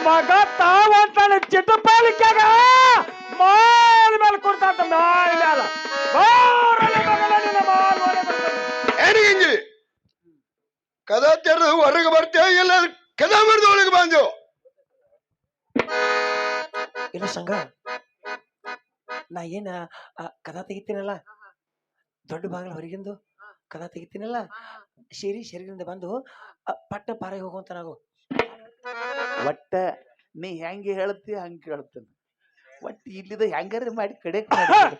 ಮಗ ತಾವಂತಾನೆ ಚಿಟ್ಟಪಾಲಿಕ್ಯಾಗ ಮಾಲ್ ಮೇಲೆ ಕೊಡ್ತಾಂತ ಮಾಲ್ ಮ್ಯಾಲ ಏನಿಗೆ ಕದ ತೆರೆದು ಹೊರಗೆ ಬರ್ತೇವೆ ಇಲ್ಲ ಕದ ಮರದ ಒಳಗೆ ಬಂದೆವು ಇಲ್ಲ ಸಂಘ ನಾ ಏನ ಕದ ತೆಗಿತೀನಲ್ಲ ದೊಡ್ಡ ಬಾಗಿಲ ಹೊರಗಿಂದು ಕದ ತೆಗಿತೀನಲ್ಲ ಶರೀರದಿಂದ ಬಂದು ಪಟ್ಟ ಪಾರಾಗಿ ಹೋಗುವಂತ ನಾವು ಒಟ್ಟ ನೀ ಹೆಂಗೆ ಹೇಳ್ತಿ ಹಂಗೆ ಹೇಳ್ತೀನಿ ಒಟ್ಟು ಇಲ್ಲಿದ ಹೆಂಗಾರ ಮಾಡಿ ಕಡೆ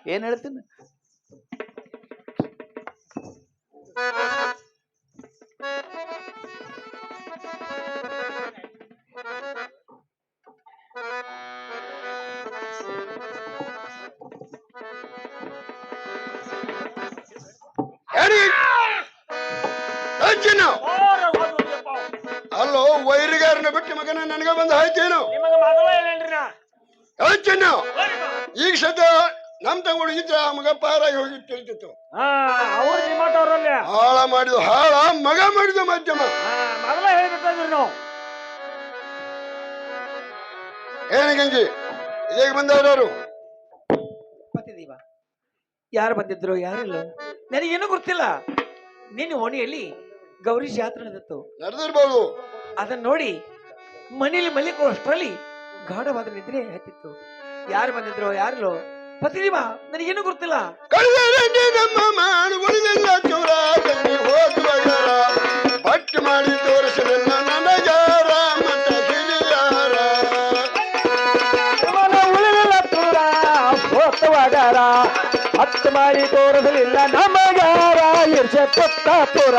ಏನ್ ಹೇಳ್ತೀನಿ ಅಲ್ಲೋ ವೈರಿಗಾರನ ಬಿಟ್ಟು ಮಗನ ನನಗ ಬಂದು ಹಾಯ್ತೇನು ಈಗ ಸದ್ಯ ನಮ್ ತಂಗೋಡು ಇದ್ರ ಮಗ ಪಾರಾಗಿ ಹೋಗಿ ತಿಳಿತಿತ್ತು ಹಾಳ ಮಾಡಿದ ಹಾಳ ಮಗ ಮಾಡಿದ ಮಧ್ಯಮ ಏನ ಗಂಜಿ ಈಗ ಬಂದವರು ಯಾರು ಬಂದಿದ್ರು ಯಾರಿಲ್ಲ ನನಗೇನು ಗೊತ್ತಿಲ್ಲ ನಿನ್ನ ಓಣಿಯಲ್ಲಿ ಗೌರಿ ಜಾತ್ರೆ ನಡೆದಿತ್ತು ನಡೆದಿರ್ಬೋದು ಅದನ್ನ ನೋಡಿ ಮನೇಲಿ ಮಲ್ಲಿಕೋ ಅಷ್ಟರಲ್ಲಿ ಗಾಢವಾದ ನಿದ್ರೆ ಹತ್ತಿತ್ತು ಯಾರು ಬಂದಿದ್ರು ಯಾರಿಲ್ಲೋ ಪತಿದಿವ ನನಗೇನು ಗೊತ್ತಿಲ್ಲ ನಮ್ಮ ಮಾಡುವುದಿಲ್ಲ ಚೂರ ಪಟ್ಟು ಮಾಡಿ ತೋರಿಸಲಿಲ್ಲ ನನಗಾರ ಮತ್ತೆ ಹಿರಿಯಾರ ಉಳಿಲಿಲ್ಲ ಚೂರ ಹೋತವಾಗಾರ ಹತ್ತು ಮಾಡಿ ತೋರಿಸಲಿಲ್ಲ ನಮಗಾರ ಇರ್ಷ ಪುರ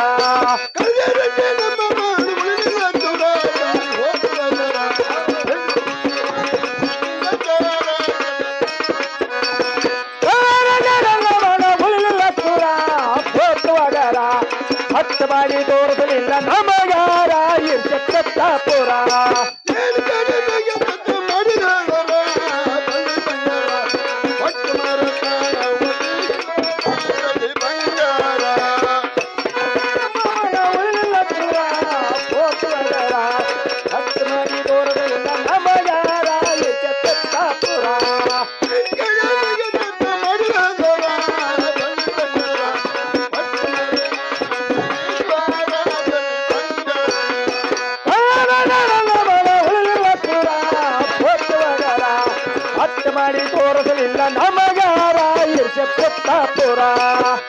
ಹತ್ತು ಮಾಡಿ ತೋರಿಸಲಿಲ್ಲ ನಮಗಾರ ಇರ್ಷ ಪುರ ಮಾಡಿ ತೋರಿಸಲಿಲ್ಲ ನಮಗಾರ ಇರ್ಷ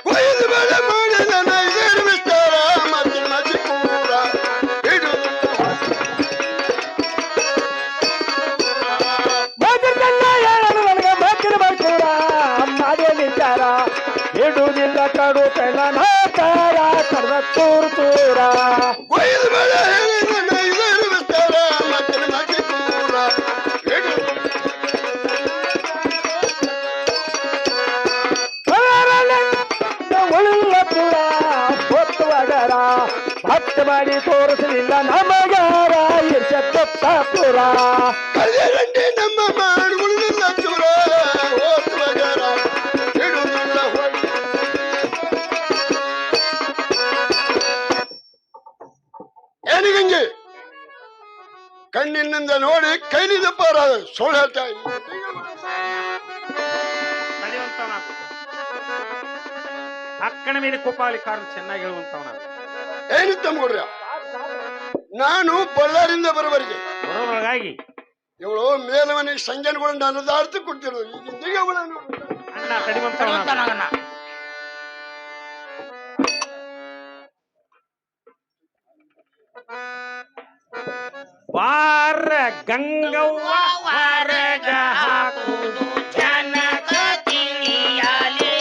ಪುರ ಇಡುವುದಿಲ್ಲ ಕಡು ತೆಲ ನಾಕಾರ ಕರ್ದ ತೂರು ತೂರ ಉಳಿಲ್ಲ ಪುರ ಹೊತ್ತುವಗರ ಭಕ್ತ ಮಾಡಿ ತೋರಿಸಲಿಲ್ಲ ನಮಗಾರ ಇರ್ಷ ಪುರ ನಮ್ಮ ಮಾಡುವುದಿಲ್ಲ ಚೂರ ಏನಿಗಂಗೆ ಕಣ್ಣಿನಿಂದ ನೋಡಿ ಕೈಲಿದ ಪಾರ ಸುಳ್ಳು ಹೇಳ್ತಾ ಅಕ್ಕನ ಮೇಲೆ ಕೋಪಾಲಿ ಕಾರಣ ಚೆನ್ನಾಗಿ ಹೇಳುವಂತವನ ಏನಿತ್ತ ನೋಡ್ರಿ ನಾನು ಬಳ್ಳಾರಿಂದ ಬರೋವರೆಗೆ ಬರೋದ್ರೊಳಗಾಗಿ ಇವಳು ಮೇಲವನಿಗೆ ಸಂಜೆಗಳನ್ನು ಅನ್ನದಾರ್ಥ ಕೊಡ್ತಿರೋದು ಈಗ ಅಣ್ಣ ತಡಿವಂತವನ ವಾರ ಗಂಗವ್ವ ವಾರಗ ಹಾಕುವುದು ಜನಕ ತಿಳಿಯಲೇ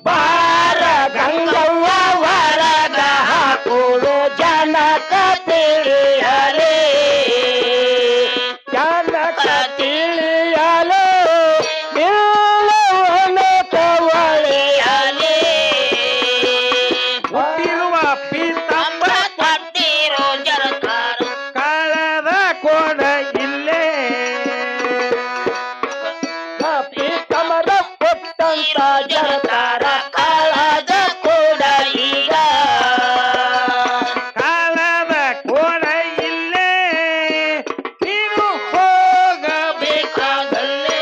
ಬಾರ ಗಂಗವ್ವ ವಾರಗ ಹಾಕುವುದು ಜನಕ ತಿಳಿಯಲೇ ಜನಕ ತಿಳಿಯಲೇ ಹುಟ್ಟಿರುವ ಪೀತಾಂಬರ ಕಟ್ಟಿರೋ ಜರಕಾರ ಕಳೆದ ಕೋಣ ಇಲ್ಲೇ ಪೀತಾಂಬರ ಅಂತ ಜರತಾರ ಕಾಳದ ಕೂಡ ಈಗ ಕಾಲದ ಕೋಣ ಇಲ್ಲೇ ನೀನು ಹೋಗಬೇಕಾದಲ್ಲೇ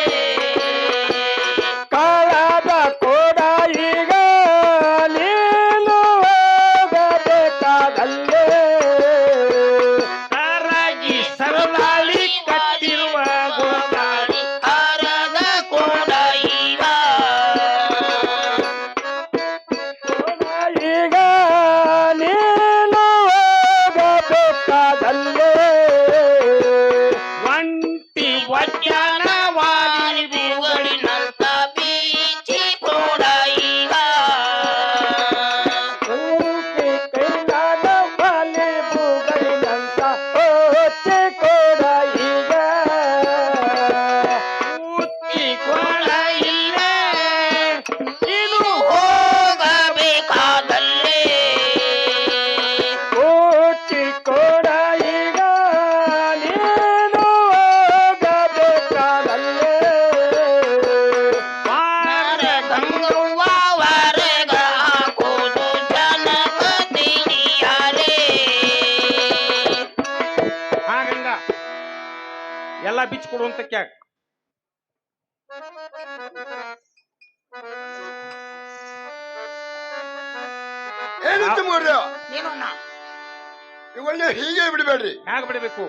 ಕಾಳದ ಕೋಡ ಈಗ ನೀನು ಹೋಗಬೇಕಾದಲ್ಲೇ ಸರಾಗಿ ಸರದಾಳಿ ಕಟ್ಟಿರುವ ಗೋದಾಳಿ ಹಾರದ ಕೂಡ ಈಗ ಈಗ ನೀನು ಹೋಗಬೇಕಾದಲ್ಲೇ ಒಂಟಿ ವಜ್ಜಾನ ವಾಲಿ ಬೂಗಳಿನಂತ ಬೀಚಿ ಕೂಡ ಈಗ ಕೈಲಾದ ಬಾಲಿ ಬೂಗಳಿನಂತ ಓಚೆ ಕೋಡ ಈಗ ಉತ್ತಿ ಕೋಣ ಇಲ್ಲೇ ನೀನು ಹೋಗಬೇಕಾದಲ್ಲೇ ಓಚಿ ಕೋಡ ಈಗ ನೀನು ಹೋಗಬೇಕಾದಲ್ಲೇ ಮಾರ ಗಂಗವ್ವ ವರಗ ಹಾಕೋದು ಜನಕ ತಿಳಿಯಾರೆ ಹಾಗಂಗ ಎಲ್ಲ ಬಿಚ್ಚಿ ಕೊಡುವಂತ ಕ್ಯಾಕ್ ಏನಂತ ಮೂರ್ಯ ಏನು ಅಣ್ಣ ಇವುಗಳನ್ನ ಹೀಗೆ ಬಿಡಬೇಡ್ರಿ. ಹ್ಯಾಗ ಬಿಡಬೇಕು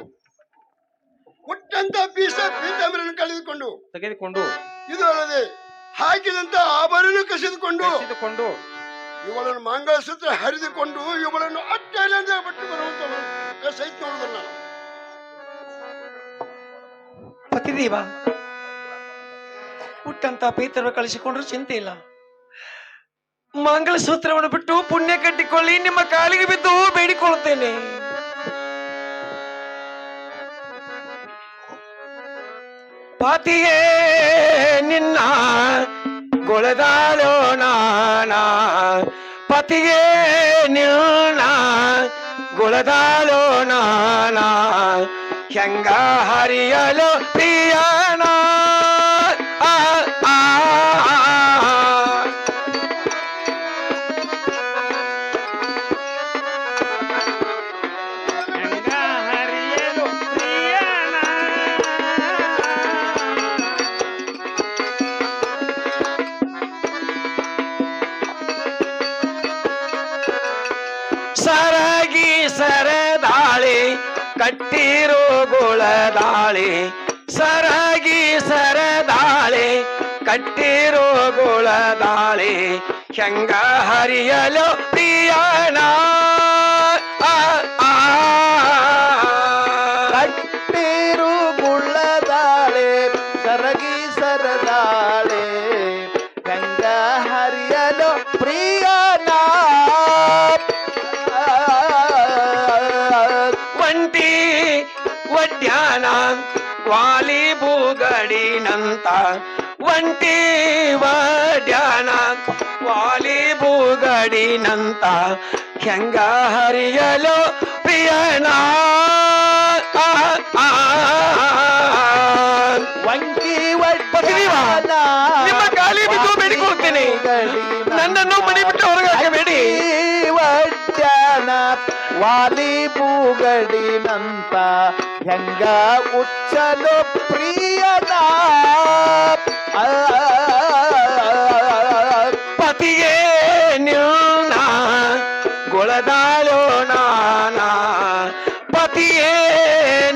ಹುಟ್ಟಂತ ಪೀತಾಂಬರನ್ನು ಕಳೆದುಕೊಂಡು ತೆಗೆದುಕೊಂಡು ಇದು ಅಲ್ಲದೆ ಹಾಕಿದಂತ ಆಭರಣ ಕಸಿದುಕೊಂಡು ಕಸಿದುಕೊಂಡು ಇವುಗಳನ್ನು ಮಂಗಳಸೂತ್ರ ಹರಿದುಕೊಂಡು ಇವುಗಳನ್ನು ಅಡ್ಡ ಬಿಟ್ಟು ಬರುವಂತ ಸಹಿತ ನೋಡಿದ್ರು ನಾನು. ಪತಿದೇವ ಹುಟ್ಟಂತ ಪೀತರು ಕಳಿಸಿಕೊಂಡ್ರು ಚಿಂತೆ ಇಲ್ಲ. ಮಂಗಲಸೂತ್ರವನ್ನು ಬಿಟ್ಟು ಪುಣ್ಯ ಕಟ್ಟಿಕೊಳ್ಳಿ, ನಿಮ್ಮ ಕಾಲಿಗೆ ಬಿದ್ದು ಬೇಡಿಕೊಳ್ಳುತ್ತೇನೆ. ಪಾತಿಯೇ ನಿನ್ನ ಗೊಳದಾಳೋ ನಾನ, ಪತಿಯೇ ನಿನ್ನ ಗೊಳದಾಳೋ ನಾನ, ಹೆಂಗ ಹರಿಯಲು ಪ್ರಿಯನ ಹೆಂಗ ಹರಿಯಲು ಪ್ರಿಯನ ಸರಗಿ ಸರದಾಳಿ ಕಟ್ಟಿರೋ ಗೋಳದಾಳಿ, ಸರಗಿ ಸರದಾಳಿ ಕಟ್ಟಿರೋ ಗೋಳದಾಳಿ, ಹೆಂಗ ಹರಿಯಲು ಪ್ರಿಯನ ಕಟ್ಟಿರು ಗುಳ್ಳದಾಳೆ ಸರಗಿ ಸರದಾಳೆ ಗಂಗ ಹರಿಯಲು ಪ್ರಿಯನ ಒಂಟಿ ವಡ್ಯಾನ ವಾಲಿ ಬೂಗಡಿನಂತ, ಒಂಟಿ ವಡ್ಯಾನ ವಾಲಿ ಬೂಗಡಿನಂತ, ಹೆಂಗ ಹರಿಯಲು ಪ್ರಿಯನ ವಂಕಿ ಪತಿದೇವ, ನಿಮ್ಮ ಕಾಲಿ ಬಿದ್ದು ಬೇಡಿಕೊಳ್ಳುತ್ತೇನೆ, ನನ್ನನ್ನು ಮನೆ ಬಿಟ್ಟು ಹೊರಗೆ ಹಾಕಬೇಡಿ. ವಡ್ಯಾನ ವಾಲಿ ಬೂಗಡಿನಂತ ಹೆಂಗ ಉಚ್ಚಲು ಪ್ರಿಯನ ಪತಿಯೇ ನಿನ್ನ ಗೊಳದಾಳೋ ನಾನ, ಪತಿಯೇ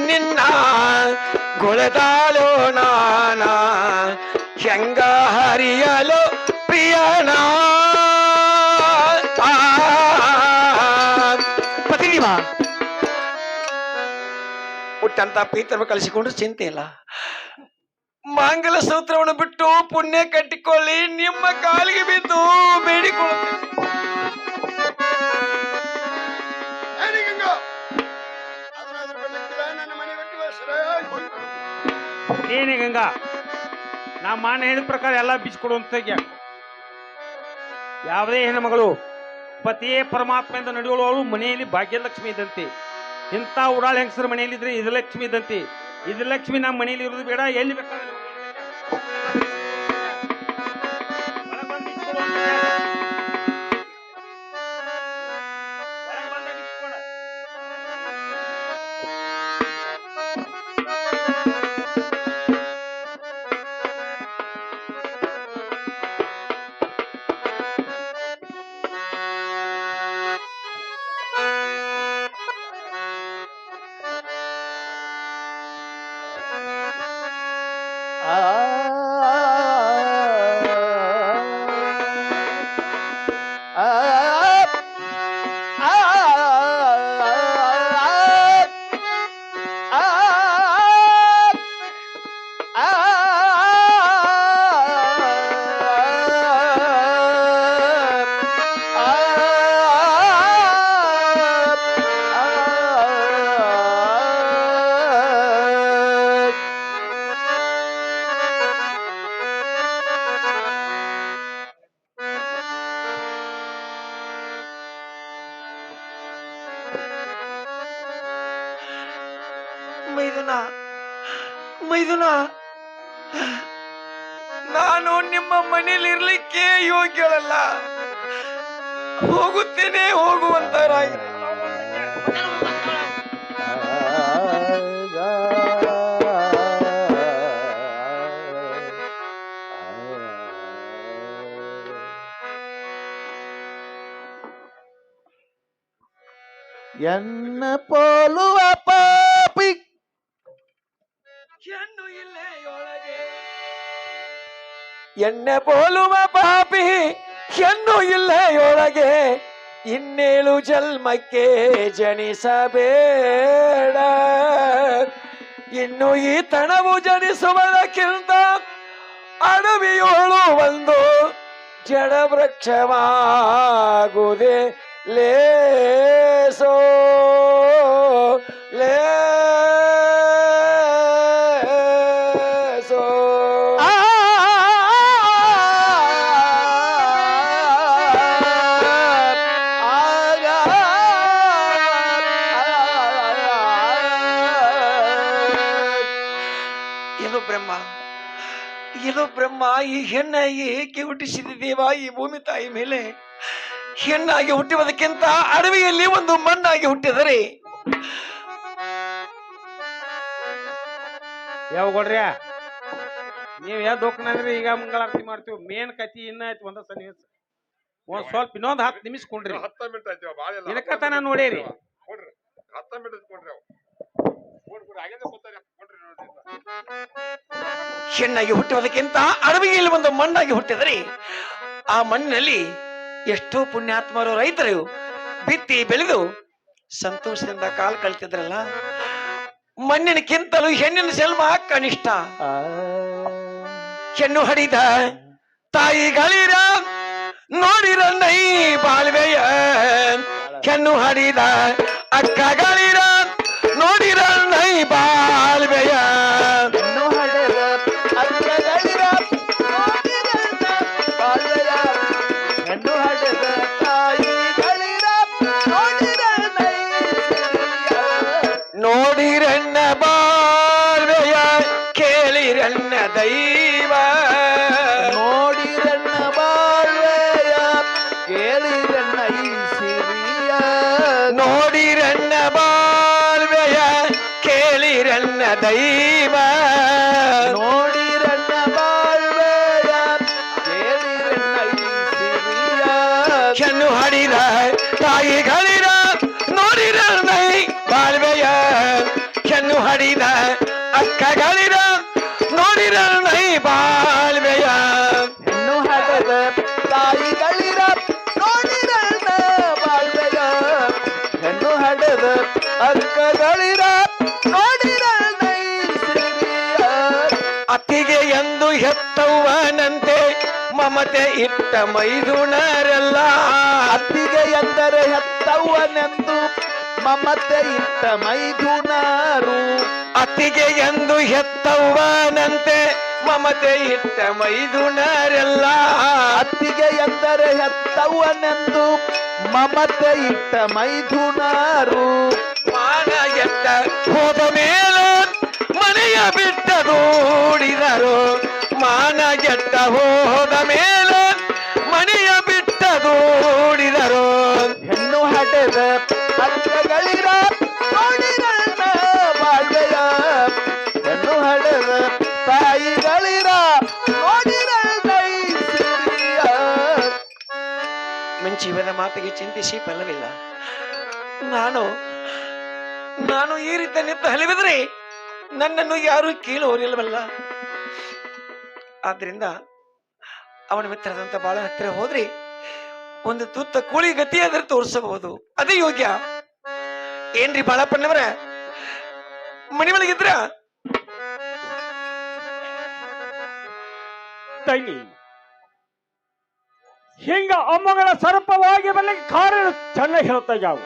ನಿನ್ನ ಗೊಳದಾಳೋ ನಾನ, ಹೆಂಗ ಹರಿಯಲು ಪ್ರಿಯನ ಪತಿದೇವ, ಹುಟ್ಟಂತ ಪೀತರು ಕಳಿಸಿಕೊಂಡು ಚಿಂತೆ ಇಲ್ಲ. ಮಂಗಲ ಸೂತ್ರವನ್ನು ಬಿಟ್ಟು ಪುಣ್ಯ ಕಟ್ಟಿಕೊಳ್ಳಿ, ನಿಮ್ಮ ಕಾಲಿಗೆ ಬಿದ್ದು ಬೇಡಿಕೊಳ್ಳುತ್ತೇನೆ. ಏನಿಗಂಗ ಅದನ್ನಾದ್ರೂ ಬರ್ಲಿಕ್ಕಿಲ್ಲ, ನನ್ನ ಮನೆ ಬಿಟ್ಟು ಸರಿಯಾಗಿ ಹೋಗಿ. ಏನೇ ಗಂಗಾ, ನಾ ಮಾನ ಹೇಳಿದ ಪ್ರಕಾರ ಎಲ್ಲ ಬಿಚ್ಚಿ ಕೊಡುವಂತ ಕ್ಯಾಕ್. ಯಾವುದೇ ಹೆಣ್ಣುಮಗಳು ಪತಿಯೇ ಪರಮಾತ್ಮ ಎಂದು ನಡೆಯುವವಳು ಮನೆಯಲ್ಲಿ ಭಾಗ್ಯಲಕ್ಷ್ಮಿ ಇದ್ದಂತೆ. ಇಂಥ ಉಡಾಳ ಹೆಂಗಸರ ಮನೆಯಲ್ಲಿದ್ರೆ ಇದು ಲಕ್ಷ್ಮಿ ಇದ್ದಂತೆ. ಇದು ಲಕ್ಷ್ಮಿ ನಮ್ಮ ಮನೆಯಲ್ಲಿ ಇರೋದು ಬೇಡ, ಎಲ್ಲಿ ಬೇಕಾದ್ರೆ ಮೈದುನ, ನಾನು ನಿಮ್ಮ ಮನೇಲಿ ಇರ್ಲಿಕ್ಕೆ ಯೋಗ್ಯಳಲ್ಲ. ಹೋಗುತ್ತೇನೆ, ಹೋಗುವಂತರಾಗಿ. ಎನ್ನ ಪೋಲುವ ಪಾಪಿ ಹೆಣ್ಣು ಇಲ್ಲೇ ಒಳಗೆ, ಎಣ್ಣೆ ಪೋಲುವ ಪಾಪಿ ಹೆಣ್ಣು ಇಲ್ಲೇ ಒಳಗೆ, ಇನ್ನೇಳು ಜನ್ಮಕ್ಕೆ ಜನಿಸಬೇಡ. ಇನ್ನು ಈ ತಣವು ಜನಿಸುವುದಕ್ಕಿಂತ ಅಡವಿಯೋಳು ಒಂದು ಜಡ ವೃಕ್ಷವಾಗುವುದೇ ಲೇಸೋ ಲೇಸೋ. ಇದು ಬ್ರಹ್ಮ, ಇದು ಬ್ರಹ್ಮ. ಈ ಹೆಣ್ಣಾಗಿ ಏಕೆ ಹುಟ್ಟಿಸಿದ ದೇವ ಈ ಭೂಮಿ ತಾಯಿ ಮೇಲೆ? ಹೆಣ್ಣಾಗಿ ಹುಟ್ಟುವುದಕ್ಕಿಂತ ಅಡವಿಯಲ್ಲಿ ಒಂದು ಮಣ್ಣಾಗಿ ಹುಟ್ಟಿದರೆ. ಯಾವ ಕೊಡ್ರಿ ನೀವ್ ಯಾವ ದೋಖನಂದ್ರಿ ಈಗ ಮಂಗಳಾರತಿ ಮಾಡ್ತೀವಿ. ಮೇನ್ ಕತಿ ಇನ್ನ ಆಯ್ತು ಒಂದ ಸನ್ನಿವೇಶ. ಒಂದ್ ಸ್ವಲ್ಪ ಇನ್ನೊಂದ್ 10 ನಿಮಿಷ ಕೊಂಡ್ರಿ. 10 ಮಿನಿಟ್ ಆಯ್ತು ಬಾಳ ಇಲ್ಲ. ಇನಕತನ ನೋಡೇರಿ ಕೊಡ್ರಿ 10 ಮಿನಿಟ್ ಕೊಡ್ರಿ. ಅವು ಕೊಡ್ರಿ ಹಾಗೆ ಕೂತಾರೆ ಕೊಡ್ರಿ ನೋಡಿ. ಹೆಣ್ಣಾಗಿ ಹುಟ್ಟುವುದಕ್ಕಿಂತ ಅಡವಿಯಲ್ಲಿ ಒಂದು ಮಣ್ಣಾಗಿ ಹುಟ್ಟಿದರೆ ಆ ಮಣ್ಣಿನಲ್ಲಿ ಎಷ್ಟೋ ಪುಣ್ಯಾತ್ಮರು ರೈತರು ಬಿತ್ತಿ ಬೆಳೆದು ಸಂತೋಷದಿಂದ ಕಾಲ ಕಳ್ತಿದ್ರಲ್ಲ. ಮಣ್ಣಿನಕ್ಕಿಂತಲೂ ಹೆಣ್ಣಿನ ಜನ್ಮ ಕನಿಷ್ಠ. ಹೆಣ್ಣು ಹಡಿದ ತಾಯಿಗಳಿರ ನೋಡಿರನ್ನೈ ಬಾಳ್ವೆಯ, ಹೆಣ್ಣು ಹಡಿದ ಅಕ್ಕಗಳಿರ ನೋಡಿರನ್ನೈ ಬಾಳ್ವೆಯ. ಹೆಣ್ಣು ಹಡೆದ ಅಕ್ಕಗಳಿರ ನೋಡಿರನ್ನ ಬಾಳ್ವೆಯ, ಹೆಣ್ಣು ಹಡೆದ ತಾಯಿಗಳಿರ ನೋಡಿರನ್ನ ನೋಡಿರನ್ನ ಬಾಳ್ವೆಯ, ಕೇಳಿರನ್ನ ದೈವ. ನೋಡಿರನ್ನ ಬಾಳ್ವೆಯ, ಕೇಳಿರನ್ನ ಈ ಸಿರಿಯ. ನೋಡಿರನ್ನ ಬಾಳ್ವೆಯ, ಕೇಳಿರನ್ನ ದೈವ. ನೋಡಿರನ್ನ ಬಾಳ್ವೆಯ, ಕೇಳಿರನ್ನ ಈ ಸಿರಿಯ. ಹೆಣ್ಣು ಹಡಿದ ತಾಯಿಗಳಿರ ನೋಡಿರನ್ನೈ ಬಾಳ್ವೆಯ, ಹೆಣ್ಣು ಹಡಿದ ಅಕ್ಕಗಳಿರ ನೋಡಿರನ್ನೈ ಬಾಳ್ವೆಯ. ಹೆಣ್ಣು ಹಡೆದ ತಾಯಿಗಳಿರ ನೋಡಿರನ್ನ ಬಾಳ್ವೆಯ, ಹೆಣ್ಣು ಹಡೆದ ಅಕ್ಕಗಳಿರ ನೋಡಿರನ್ನ ಈ ಸಿರಿಯ. ಅತ್ತಿಗೆ ಎಂದು ಹೆತ್ತವ್ವನಂತೆ ಮಮತೆ ಇಟ್ಟ ಮೈದುನರೆಲ್ಲ. ಅತ್ತಿಗೆ ಎಂದರೆ ಹೆತ್ತವ್ವನೆಂದು ಮಮತೆ ಇಟ್ಟ ಮೈದುನರು. ಅತ್ತಿಗೆ ಎಂದು ಹೆತ್ತವ್ವನಂತೆ ಮಮತೆ ಇಟ್ಟ ಮೈದುನರೆಲ್ಲ. ಅತ್ತಿಗೆ ಎಂದರೆ ಹೆತ್ತವ್ವನೆಂದು ಮಮತೆ ಇಟ್ಟ ಮೈದುನರು. ಮಾನ ಎಟ್ಟ ಹೋದ ಮೇಲೆ ಮನೆಯ ಬಿಟ್ಟ ದೂಡಿದರು. ಮಾನ ಎಟ್ಟ ಹೋದ ಮೇಲೆ ಮನೆಯ ಬಿಟ್ಟ ದೂಡಿದರು. ಹೆಣ್ಣು ಹಡೆದ ಅಕ್ಕಗಳಿರ ನೋಡಿರನ್ನ ಬಾಳ್ವೆಯ, ಹೆಣ್ಣು ಹಡೆದ ತಾಯಿಗಳಿರ ನೋಡಿರನ್ನ ಈ ಸಿರಿಯ. ಮಿಂಚಿವನ ಮಾತಿಗೆ ಚಿಂತಿಸಿ ಫಲವಿಲ್ಲ. ನಾನು ಈ ರೀತಿ ನಿಂತು ಹಲಿವಿದ್ರೆ ನನ್ನನ್ನು ಯಾರು ಕೀಳೋರಿಲ್ಲವಲ್ಲ. ಆದ್ರಿಂದ ಅವನ ಮಿತ್ರದಂತ ಬಾಳ ಹತ್ತಿರ ಹೋದ್ರೆ ಒಂದು ತುತ್ತ ಕೂಳಿ ಗತಿಯಾದ್ರೆ ತೋರಿಸಬಹುದು. ಅದೇ ಯೋಗ್ಯ. ಏನ್ರಿ ಬಾಳಪ್ಪನವರ ಮನಿ ಒಳಗಿದ್ರ? ತಂಗಿ ಹಿಂಗ ಅಮ್ಮಗಳ ಸರ್ಪವಾಗಿ ಬರ್ಲಿಕ್ಕೆ ಕಾರಣ ಚೆನ್ನಾಗಿ ಹೇಳ್ತಾ ಯಾವ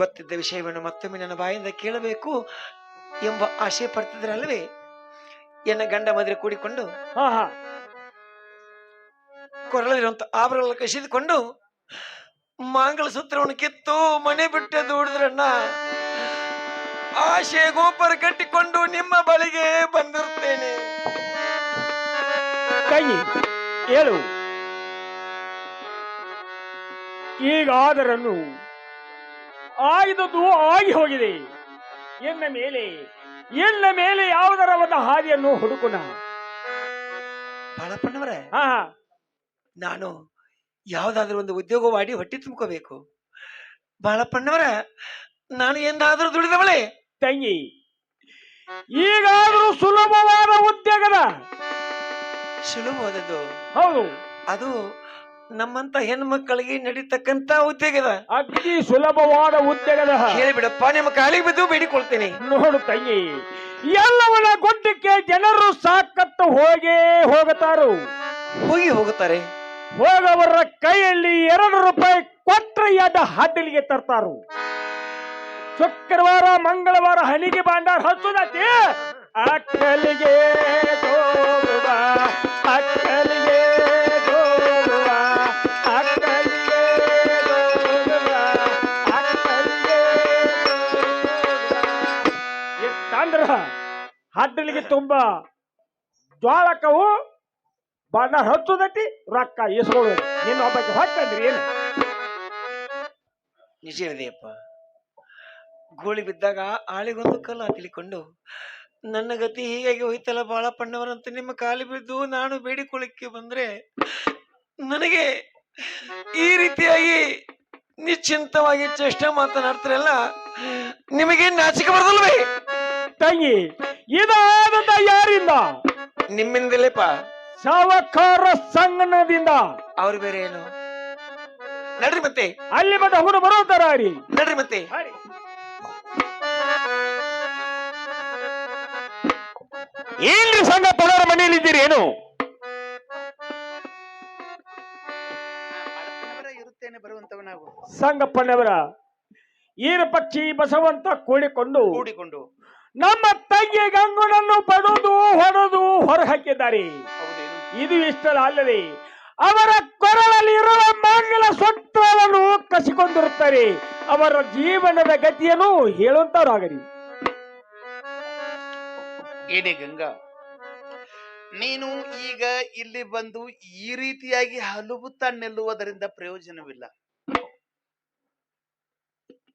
ಗೊತ್ತಿದ್ದ ವಿಷಯವನ್ನು ಮತ್ತೊಮ್ಮೆ ನನ್ನ ಬಾಯಿಂದ ಕೇಳಬೇಕು ಎಂಬ ಆಶೆ ಪಡ್ತಿದ್ರಲ್ವೇ? ಎನ್ನ ಗಂಡ ಮದುವೆ ಕೂಡಿಕೊಂಡು ಕೊರಳಿರುವಂತ ಆಭರಣಗಳನ್ನು ಕಸಿದುಕೊಂಡು ಮಾಂಗಲ ಸೂತ್ರವನ್ನು ಕಿತ್ತು ಮನೆ ಬಿಟ್ಟು ದೂಡಿದ್ರಣ್ಣ. ಆಶೆ ಗೋಪುರ ಕಟ್ಟಿಕೊಂಡು ನಿಮ್ಮ ಬಳಿಗೆ ಬಂದಿರುತ್ತೇನೆ. ತಂಗಿ ಹೇಳು, ಈಗಾದರನ್ನು ಆಗಿದ್ದು ಆಗಿ ಹೋಗಿದೆ. ಇನ್ನ ಮೇಲೆ ಯಾವುದರ ಒಂದು ಹಾದಿಯನ್ನು ಹುಡುಕೋಣ. ಬಾಳಪ್ಪನವರೇ, ಹಾ ನಾನು ಯಾವುದಾದ್ರೂ ಒಂದು ಉದ್ಯೋಗ ಮಾಡಿ ಹೊಟ್ಟೆ ತುಂಬ್ಕೋಬೇಕು. ಬಾಳಪ್ಪನವರ, ನಾನು ಎಂದಾದ್ರೂ ದುಡಿದವಳೆ? ತಂಗಿ, ಈಗಾದ್ರೂ ಸುಲಭವಾದ ಉದ್ಯೋಗದ. ಸುಲಭವಾದದ್ದು? ಹೌದು, ಅದು ನಮ್ಮಂತ ಹೆಣ್ಮಕ್ಕಳಿಗೆ ನಡೀತಕ್ಕಂತ ಉದ್ಯೋಗದ. ಅತಿ ಸುಲಭವಾದ ಉದ್ಯೋಗದ. ಹೇಳಿಬಿಡಪ್ಪ, ನಿಮ್ಮ ಕಾಲಿಗೆ ಬಿದ್ದು ಬೇಡಿಕೊಳ್ತೇನೆ. ನೋಡು ತಂಗಿ, ಎಲ್ಲವನ್ನ ಗೊತ್ತಕ್ಕೆ ಜನರು ಸಾಕತ್ತು ಹೋಗುತ್ತಾರು. ಹೋಗುತ್ತಾರೆ. ಹೋಗವರ ಕೈಯಲ್ಲಿ 2 ರೂಪಾಯಿ ಕೊಟ್ರೆ ಯಾದ ಹಾಟಲಿಗೆ ತರ್ತಾರು. ಶುಕ್ರವಾರ ಮಂಗಳವಾರ ಹನಿಗೆ ಬಾಂಡಾರ ಹಚ್ಚುದತಿ. ಅಕ್ಕಲಿಗೆ ಹೋಗುವ, ಅಕ್ಕಲಿಗೆ ಹೋಗುವ, ಅಕ್ಕಲಿಗೆ ಹೋಗುವ, ಅಕ್ಕಲಿಗೆ ಎಷ್ಟಂದ್ರ ಹಾಟಲಿಗೆ ತುಂಬಾ ಜ್ವಾಳಕವು ಬಣ್ಣ ಹಚ್ಚುದತಿ, ರೊಕ್ಕ ಇಸ್ಕೊಳ್ಳೋದು. ನಿನ್ನ ಒಬ್ಬಕ್ಕೆ ಹೊಟ್ಟಂದ್ರಿ ಏನು? ನಿಜ ಹೇಳಿದೆಯಪ್ಪ. ಗೋಳಿ ಬಿದ್ದಾಗ ಆಳಿಗೊಂದು ಕಲ್ಲು ಹಾಕಿಕೊಂಡು ನನ್ನ ಗತಿ ಹೀಗಾಗಿ ಹೋಯ್ತಲ್ಲ ಬಾಳಪ್ಪಣ್ಣವರಂತ ನಿಮ್ಮ ಕಾಲಿ ಬಿದ್ದು ನಾನು ಬೇಡಿಕೊಳ್ಳಿಕ್ಕೆ ಬಂದ್ರೆ ನನಗೆ ಈ ರೀತಿಯಾಗಿ ನಿಶ್ಚಿಂತವಾಗಿ ಚೇಷ್ಟೆ ಮಾತನಾಡ್ತಾರಲ್ಲ, ನಿಮಗೆ ನಾಚಿಕೆ ಬರದಲ್ವೇ? ತಂಗಿ, ಇದಾದ ಯಾರಿಂದ? ನಿಮ್ಮಿಂದಲೇಪ. ಸಾವಕಾರ ಸಂಗನದಿಂದ. ಅವ್ರು ಬೇರೆ ಏನು? ನಡ್ರಿ ಮತ್ತೆ. ಅಲ್ಲಿ ಮತ್ತೆ ಹುಡು ಬರೋತಾರ ರೀ. ನಡ್ರಿ ಮತ್ತೆ. ಏನ್ರಿ ಸಂಘ ಪದರ ಮನೆಯಲ್ಲಿದ್ದೀರಿ ಏನು? ಇರುತ್ತೇನೆ ಬರುವಂತವ ನಾವು. ಸಂಗಪ್ಪನವರ ಈರ ಪಕ್ಷಿ ಬಸವಂತ ಕೂಡಿಕೊಂಡು ನಮ್ಮ ತಂಗಿ ಗಂಗುನನ್ನು ಹೊಡೆದು ಹೊರ ಹಾಕಿದ್ದಾರೆ. ಇದು ಇಷ್ಟಲ್ಲ ಅಲ್ಲದೆ ಅವರ ಕೊರಳಲ್ಲಿ ಇರುವ ಮಂಗಲ ಸೊತ್ತವನ್ನು ಕಸಿಕೊಂಡಿರುತ್ತಾರೆ. ಅವರ ಜೀವನದ ಗತಿಯನ್ನು ಹೇಳುವಂತವರಾಗರಿ. ಏನೇ ಗಂಗಾ, ನೀನು ಈಗ ಇಲ್ಲಿ ಬಂದು ಈ ರೀತಿಯಾಗಿ ಹಲುಬುತ್ತಾ ನಿಲ್ಲುವುದರಿಂದ ಪ್ರಯೋಜನವಿಲ್ಲ.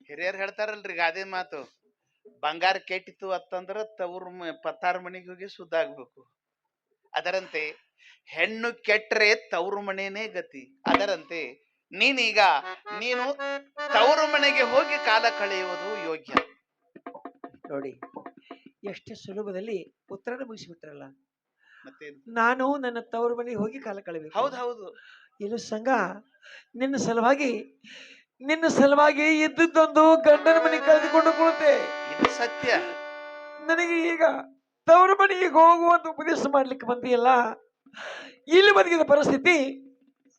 ಹಿರಿಯರು ಹೇಳ್ತಾರಲ್ರಿ ಗಾದೆ ಮಾತು, ಬಂಗಾರ ಕೆಟ್ಟಿತ್ತು ಅಂತಂದ್ರ ಪತ್ತಾರ ಮನೆಗೆ ಹೋಗಿ ಶುದ್ಧ ಆಗ್ಬೇಕು. ಅದರಂತೆ ಹೆಣ್ಣು ಕೆಟ್ಟರೆ ತವರು ಮನೆನೇ ಗತಿ. ಅದರಂತೆ ನೀನು ತವರು ಮನೆಗೆ ಹೋಗಿ ಕಾಲ ಕಳೆಯುವುದು ಯೋಗ್ಯ. ನೋಡಿ, ಎಷ್ಟು ಸುಲಭದಲ್ಲಿ ಉತ್ತರನ ಮುಗಿಸಿಬಿಟ್ರಲ್ಲ. ಮತ್ತೆ ನಾನು ನನ್ನ ತವರು ಮನೆಗೆ ಹೋಗಿ ಕಾಲ ಕಳೆಬೇಕು. ಹೌದು. ಏನು ಸಂಘ, ನಿನ್ನ ಸಲುವಾಗಿ ಇದ್ದದ್ದೊಂದು ಗಂಡನ ಮನೆ ಕಳೆದುಕೊಂಡು ಕೊಡುತ್ತೆ. ಇದು ಸತ್ಯ. ನನಗೆ ಈಗ ತವರು ಮನೆಗೆ ಹೋಗುವಂತ ಉಪದೇಶ ಮಾಡ್ಲಿಕ್ಕೆ ಬಂದಿಯಲ್ಲ, ಇಲ್ಲಿ ಬದುಕಿದ ಪರಿಸ್ಥಿತಿ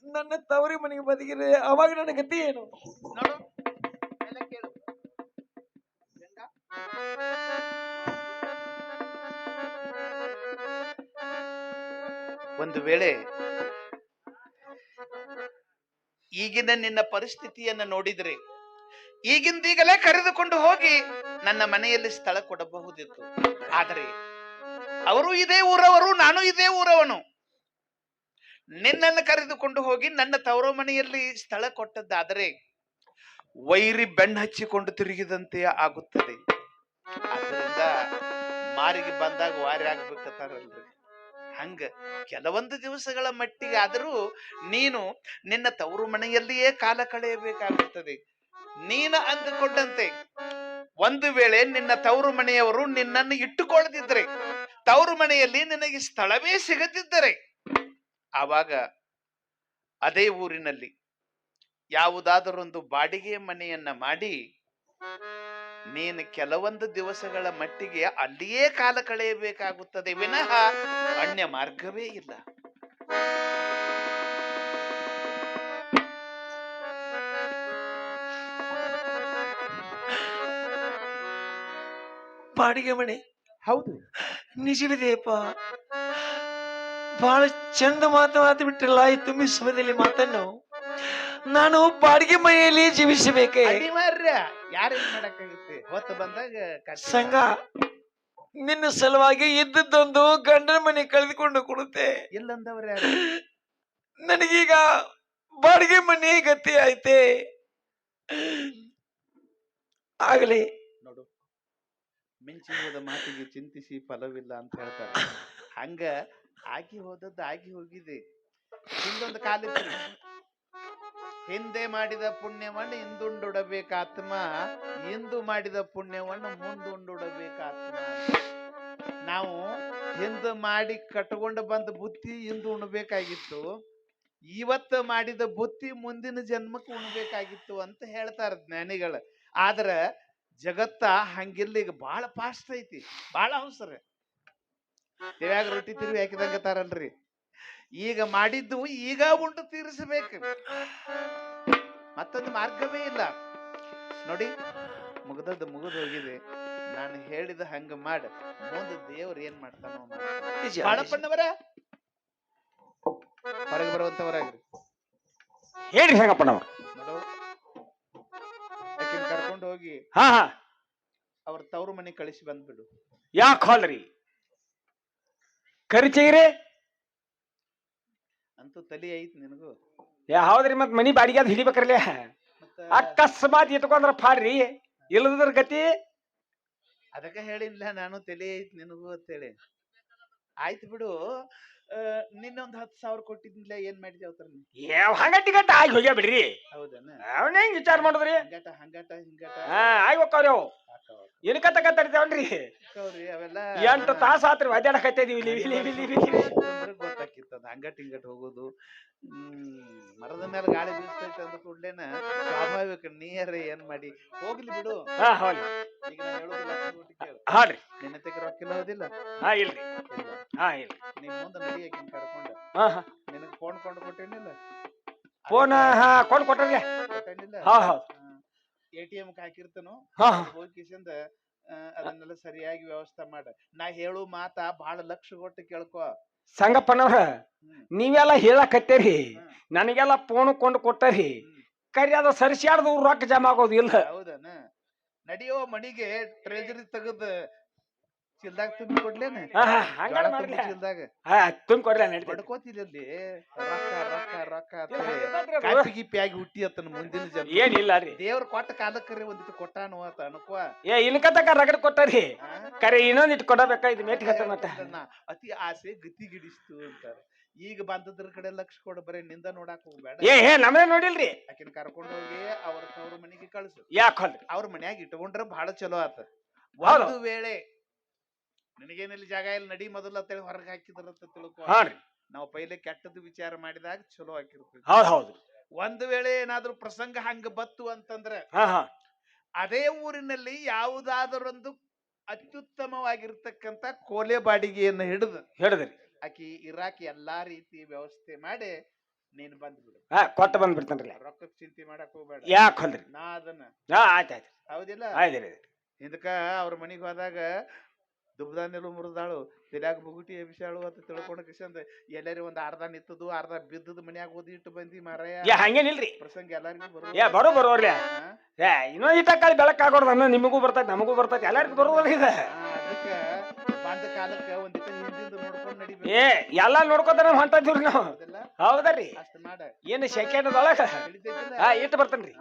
ನನ್ನ ತವರಿ ಮನೆಗೆ ಬದುಕಿದೆ. ಅವಾಗ ನನ್ನ ಗತಿ ಏನು? ನೋಡು, ಮೇಲೆ ಕೇಳು. ಒಂದು ವೇಳೆ ಈಗಿನ ನಿನ್ನ ಪರಿಸ್ಥಿತಿಯನ್ನ ನೋಡಿದ್ರೆ ಈಗಿಂದೀಗಲೇ ಕರೆದುಕೊಂಡು ಹೋಗಿ ನನ್ನ ಮನೆಯಲ್ಲಿ ಸ್ಥಳ ಕೊಡಬಹುದಿತ್ತು. ಆದರೆ ಅವರು ಇದೇ ಊರವರು, ನಾನು ಇದೇ ಊರವನು. ನಿನ್ನನ್ನು ಕರೆದುಕೊಂಡು ಹೋಗಿ ನನ್ನ ತವರು ಮನೆಯಲ್ಲಿ ಸ್ಥಳ ಕೊಟ್ಟದ್ದಾದರೆ ವೈರಿ ಬೆನ್ನು ಹಚ್ಚಿಕೊಂಡು ತಿರುಗಿದಂತೆ ಆಗುತ್ತದೆ. ಆದ್ದರಿಂದ ಮಾರಿಗೆ ಬಂದಾಗ ವಾರಿ ಆಗ್ಬೇಕತ್ತಾರಲ್ರಿ, ಹಂಗ ಕೆಲವೊಂದು ದಿವಸಗಳ ಮಟ್ಟಿಗೆ ಆದರೂ ನೀನು ನಿನ್ನ ತವರು ಮನೆಯಲ್ಲಿಯೇ ಕಾಲ ಕಳೆಯಬೇಕಾಗುತ್ತದೆ. ನೀನು ಅಂದುಕೊಂಡಂತೆ ಒಂದು ವೇಳೆ ನಿನ್ನ ತವರು ಮನೆಯವರು ನಿನ್ನನ್ನು ಇಟ್ಟುಕೊಳ್ಳದಿದ್ದರೆ, ತವರು ಮನೆಯಲ್ಲಿ ನಿನಗೆ ಸ್ಥಳವೇ ಸಿಗದಿದ್ದರೆ, ಆವಾಗ ಅದೇ ಊರಿನಲ್ಲಿ ಯಾವುದಾದರೊಂದು ಬಾಡಿಗೆ ಮನೆಯನ್ನ ಮಾಡಿ ನೀನು ಕೆಲವೊಂದು ದಿವಸಗಳ ಮಟ್ಟಿಗೆ ಅಲ್ಲಿಯೇ ಕಾಲ ಕಳೆಯಬೇಕಾಗುತ್ತದೆ ವಿನಃ ಅನ್ಯ ಮಾರ್ಗವೇ ಇಲ್ಲ. ಬಾಡಿಗೆ ಮನೆ? ಹೌದು, ನಿಜವಿದೆಯಪ್ಪ. ಬಹಳ ಚಂದ ಮಾತು ಬಿಟ್ಟಿರಲ್ಲ ಈ ತುಂಬಿಸುವುದಲ್ಲಿ ಮಾತನ್ನು. ನಾನು ಬಾಡಿಗೆ ಮನೆಯಲ್ಲಿ ಜೀವಿಸಬೇಕೆ? ಅನಿವಾರ್ಯ. ಯಾರೇನ್ ಮಾಡಕ್ಕಾಗುತ್ತೆ? ಹೊತ್ತು ಬಂದಾಗ ಕಟ್ಟಿ ಸಂಘ ನಿನ್ನ ಸಲುವಾಗಿ ಇದ್ದದ್ದೊಂದು ಗಂಡನ ಮನೆ ಕಳೆದುಕೊಂಡು ಕೊಡುತ್ತೆ. ಇಲ್ಲಂದವ್ರು ಯಾರು? ನನಗೀಗ ಬಾಡಿಗೆ ಮನೆ ಗತಿ ಐತೆ. ಆಗಲಿ ನೋಡು, ಮಿಂಚಿ ಹೋದ ಮಾತಿಗೆ ಚಿಂತಿಸಿ ಫಲವಿಲ್ಲ ಅಂತ ಹೇಳ್ತಾರೆ. ಹಂಗ ಆಗಿ ಹೋದದ್ದು ಆಗಿ ಹೋಗಿದೆ. ಹಿಂದೊಂದು ಕಾಲಿತ್ತು, ಹಿಂದೆ ಮಾಡಿದ ಪುಣ್ಯವನ್ನು ಹಿಂದುಂಡುಡಬೇಕಾತ್ಮ, ಇಂದು ಮಾಡಿದ ಪುಣ್ಯವನ್ನು ಮುಂದುಂಡುಡಬೇಕಾತ್ಮ. ನಾವು ಹಿಂದೆ ಮಾಡಿ ಕಟ್ಕೊಂಡು ಬಂದ ಬುತ್ತಿ ಇಂದು ಉಣ್ಬೇಕಾಗಿತ್ತು, ಇವತ್ತು ಮಾಡಿದ ಬುತ್ತಿ ಮುಂದಿನ ಜನ್ಮಕ್ಕೆ ಉಣ್ಬೇಕಾಗಿತ್ತು ಅಂತ ಹೇಳ್ತಾರ ಜ್ಞಾನಿಗಳು. ಆದ್ರ ಜಗತ್ತ ಹಂಗಿಲ್ಲ. ಈಗ ಬಾಳ ಫಾಸ್ಟ್ ಐತಿ, ಬಾಳ ಅವಸರ. ಯಾವಾಗ ರೊಟ್ಟಿ ತಿರುವಿ ಹಾಕಿದಂಗತಾರಲ್ರಿ, ಈಗ ಮಾಡಿದ್ದು ಈಗ ಉಂಡು ತೀರಿಸಬೇಕು, ಮತ್ತೊಂದು ಮಾರ್ಗವೇ ಇಲ್ಲ. ನೋಡಿ, ಮುಗಿದದ್ದು ಮುಗಿದು ಹೋಗಿದೆ. ನಾನು ಹೇಳಿದ ಹಂಗ ಮಾಡ, ಮುಂದೆ ದೇವ್ರ ಏನ್ ಮಾಡ್ತಾನೋ ಬಾಳಪ್ಪಣ್ಣವರ ಹೊರಗೆ ಬರುವಂತವರಾಗ್ರಿ. ಹೇಳ್ರಿ ಸಂಗಪ್ಪನವ್ರ. ನೋಡು, ಆಕಿನ ಕರ್ಕೊಂಡು ಹೋಗಿ ಹಾ ಹಾ ಅವ್ರ ತವ್ರ ಮನೆ ಕಳಿಸಿ ಬಂದ್ಬಿಡು. ಯಾಕೆ ಹೋಲ್ರಿ? ಕರಿಚೀರಿ ಅಂತೂ ತಲಿ ಐತಿ ನಿನಗೂ. ಹೌದ್ರಿ, ಮತ್ ಮನಿ ಬಾಡಿಗೆ ಅದ್ ಹಿಡಿಬೇಕ್ರಲ್ಲ. ಮತ್ತ ಅಕಸ್ಮಾತ್ ಇಟ್ಕೊಂಡ್ರ ಪಾಡ್ರಿ, ಇಲ್ಲದ್ರ ಗತಿ. ಅದಕ್ಕ ಹೇಳಿನ್ಲ ನಾನು, ತಲಿ ಐತಿ ನಿನಗೂ ಅಂತೇಳಿ. ಆಯ್ತು ಬಿಡು. ನಿನ್ನೊಂದ್ 10,000 ಕೊಟ್ಟಿದ್ನಿಲ್ಲ, ಏನ್ ಮಾಡಿದೆ ಅವತರ? ಹಂಗಟ್ಟಿ ಗಟ್ಟ ಆಗಿ ಹೋಗ್ಯಾ ಬಿಡ್ರಿ. ಹೌದನ? ಅವನ ಹೆಂಗ್ ವಿಚಾರ ಮಾಡುದ್ರಿ? ಹಂಗಟ ಹಂಗಟ ಹಿಂಗಟ ಆಗಿ ಹೋಗ್ತಾವ್ರಿ ಅವು. ಇನ್ಕತ್ತ ಕತ್ತಡ್ತಾವನ್ರಿ. ಅವೆಲ್ಲ 8 ತಾಸ ಆತ್ರಿ ಒದ್ದಾಡಕತ್ತ ಇದೀವಿ. ಗೊತ್ತಾಕಿತ್ತದ ಹಂಗಟ್ ಹಿಂಗಟ್ ಹೋಗೋದು. ಮರದ ಮೇಲೆ ಗಾಳಿ ಬೀಸ್ತೈತೆ ಅಂದ ಕೂಡ್ಲೇನ ಸ್ವಾಭಾವಿಕ ನೀರ ಏನ್ ಮಾಡಿ ಹೋಗ್ಲಿ ಬಿಡು. ಹಾ ಹೌದು. ಈಗ ನಾ ಹೇಳೋದು ಲಕ್ಷ ಕೋಟಿ ಕೇಳು. ಹಾಡ್ರಿ. ನಿನ್ನ ತೆಗೆ ರೊಕ್ಕಿಲ್ಲ ಹೌದಿಲ್ಲ? ಹಾ ಇಲ್ರಿ. ಇಲ್ಲ. ಹಾ ಇಲ್ರಿ. ನೀನ್ ಮುಂದೆ ನಡಿಯಕಿನ್ ಕರ್ಕೊಂಡ ಹಾ ಹಾ ನಿನಗ್ ಫೋನ್ ಕೊಂಡು ಕೊಟ್ಟೇನಿಲ್ಲ? ಫೋನ್ ಹಾ ಕೊಂಡು ಕೊಟ್ರಿ. ಕೊಟ್ಟೇನಿಲ್ಲ? ಹಾ ಹೌದು. ATM ಹಾಕಿರ್ತನು, ಹಾ ಹೋಗಿ ಕಿಸಿಂದ ಅದನ್ನೆಲ್ಲ ಸರಿಯಾಗಿ ವ್ಯವಸ್ಥೆ ಮಾಡ. ನಾ ಹೇಳು ಮಾತಾ ಬಹಳ ಲಕ್ಷ ಕೊಟ್ಟು ಕೇಳ್ಕೊ. ಸಂಗಪ್ಪನವ್ರ, ನೀವೆಲ್ಲ ಹೇಳಕತ್ತೇರಿ, ನನಗೆಲ್ಲ ಫೋನ್ ಕೊಂಡು ಕೊಟ್ಟರಿ. ಕರಿ ಅದ ಸರಿಸ್ಯಾಡ್ದು ರೊಕ್ಕ ಜಮಾ ಆಗೋದು ಇಲ್ಲ. ಹೌದನ? ನಡಿಯೋ ಮನಿಗೆ ಟ್ರೆಜರಿ ತೆಗದ ಚಿಲ್ದಾಗ ತುಂಬಿ ಕೊಡ್ಲೇನ? ಹಂಗಾರ ಮಾಡ್ಲಿ. ಚಿಲ್ದಾಗ ತುಂಬ ಕೊಡ್ರಿ ನಡಿ. ಬಡ್ಕೋತಿಲ್ಲಿ ರೊಕ್ಕ ರೊಕ್ಕ ರೊಕ್ಕ ಅಂತ ಕಾಪಿ ಗಿಪಿ ಆಗಿ ಹುಟ್ಟಿ ಅತ್ತನ ಮುಂದಿನ ಜನ. ಏನಿಲ್ಲ ರೀ, ದೇವ್ರ ಕೊಟ್ಟ ಕಾಲಕ್ಕರೆ ಒಂದಿಟ್ಟು ಕೊಟ್ಟಾನು ಅಂತ ಅನ್ಕೋ. ಇನ್ಕತಕ ರಗಡ್ ಕೊಟ್ಟರಿ, ಕರೆ ಇನ್ನೊಂದ್ ಇಟ್ಟು ಕೊಡಬೇಕ. ಇದು ಮೇಟ್ ಕತ್ತ ಮತ್ತ ಅತಿ ಆಸೆ ಗತಿಗಿಡಿಸ್ತು ಅಂತಾರ. ಈಗ ಬಂದದ್ರ ಕಡೆ ಲಕ್ಷ ಕೊಡ, ಬರೀ ನಿಂದ ನೋಡಾಕ ಹೋಗ್ಬೇಡ. ನಮ್ದೇ ನೋಡಿಲ್ರಿ. ಆಕಿನ ಕರ್ಕೊಂಡ್ ಹೋಗಿ ಅವ್ರ ಮನೆಗೆ ಕಳ್ಸು. ಯಾಕೆ ಹೊಲ್ರಿ? ಅವ್ರ ಮನ್ಯಾಗ ಇಟ್ಕೊಂಡ್ರ ಬಹಳ ಚಲೋ ಆತ. ಹೌದು. ಒಂದು ವೇಳೆ ನಿನಗೇನಲ್ಲಿ ಜಾಗ ಇಲ್ಲ, ನಡಿ ಮೊದಲ ಅಂತೇಳಿ ಹೊರಗೆ ಹಾಕಿದ್ರಂತ ತಿಳ್ಕೊ. ಹಾ ರೀ, ನಾವು ಪೈಲೆ ಕೆಟ್ಟದ್ದು ವಿಚಾರ ಮಾಡಿದಾಗ ಚಲೋ ಹಾಕಿರ್ತೀವಿ. ಹೌದ್ ಹೌದು. ಒಂದು ವೇಳೆ ಏನಾದ್ರೂ ಪ್ರಸಂಗ ಹಂಗ ಬತ್ತು ಅಂತಂದ್ರೆ ಹಾ ಹಾ ಅದೇ ಊರಿನಲ್ಲಿ ಯಾವುದಾದರೊಂದು ಅತ್ಯುತ್ತಮವಾಗಿರ್ತಕ್ಕಂತ ಕೋಲೆ ಬಾಡಿಗೆಯನ್ನು ಹಿಡಿದು ಹೇಳಿದ್ರಿ, ಆಕಿ ಇರಾಕಿ ಎಲ್ಲಾ ರೀತಿ ವ್ಯವಸ್ಥೆ ಮಾಡಿ ನೀನ್ ಬಂದ್ಬಿಡು. ಹಾ ಕೊಟ್ಟ ಬಂದ್ಬಿಡ್ತೇನ್ರಿ. ರೊಕ್ಕಕ್ ಚಿಂತೆ ಮಾಡಕ್ ಹೋಗ್ಬೇಡ. ಯಾಕೆ ಹೊಲ್ರಿ? ನಾ ಅದನ್ನ ಆಯ್ತಾಯ್ತು. ಹೌದಿಲ್ಲ? ಆಯ್ತು. ಹಿಂದಕ ಅವ್ರ ಮನಿಗ್ ಹೋದಾಗ ದುಬ್ದಾನೆಲ್ಲ ಮುರಿದಾಳು, ತಿರ್ಯಾಗ ಬುಗುಟಿ ಎಬ್ಸಾಳು ಅಂತ ತಿಳ್ಕೊಂಡ ಕಿಶಂದ ಎಲ್ಲಾರಿ ಒಂದ್ ಅರ್ಧ ನಿತ್ತದು ಅರ್ಧ ಬಿದ್ದದ ಮನ್ಯಾಗ ಓದಿ ಇಟ್ಟು ಬಂದಿ ಮಾರಾಯ. ಹಂಗೇನಿಲ್ರಿ, ಪ್ರಸಂಗ ಎಲ್ಲಾರಿಗೂ ಬರೋಬರ್ರಿ. ಇನ್ನೊಂದ್ ಇಟ್ಟ ಕಾಲ ಬೆಳಕಾಗೋರ್ದ ನಿಮಗೂ ಬರ್ತೈತಿ, ನಮಗೂ ಬರ್ತೈತಿ, ಎಲ್ಲರಿಗೂ ಬರೋದ್ರ ಇದೆ. ಅದಕ್ಕ ಬಂದ ಕಾಲಕ್ಕ ಒಂದಿಟ್ಟ ಹಿಂದಿಂದ ನೋಡ್ಕೊಂಡ್ ನಡಿಬೇಕು. ಎಲ್ಲಾ ನೋಡ್ಕೊತಾರ ಹೊಂಟಿವ್ರಿ ನಾವು. ಹೌದರಿ, ಅಷ್ಟ ಮಾಡ. ಏನು ಸೆಕೆಂಡ್ದೊಳಗ ಇಟ್ಟು ಬರ್ತೇನ್ರಿ.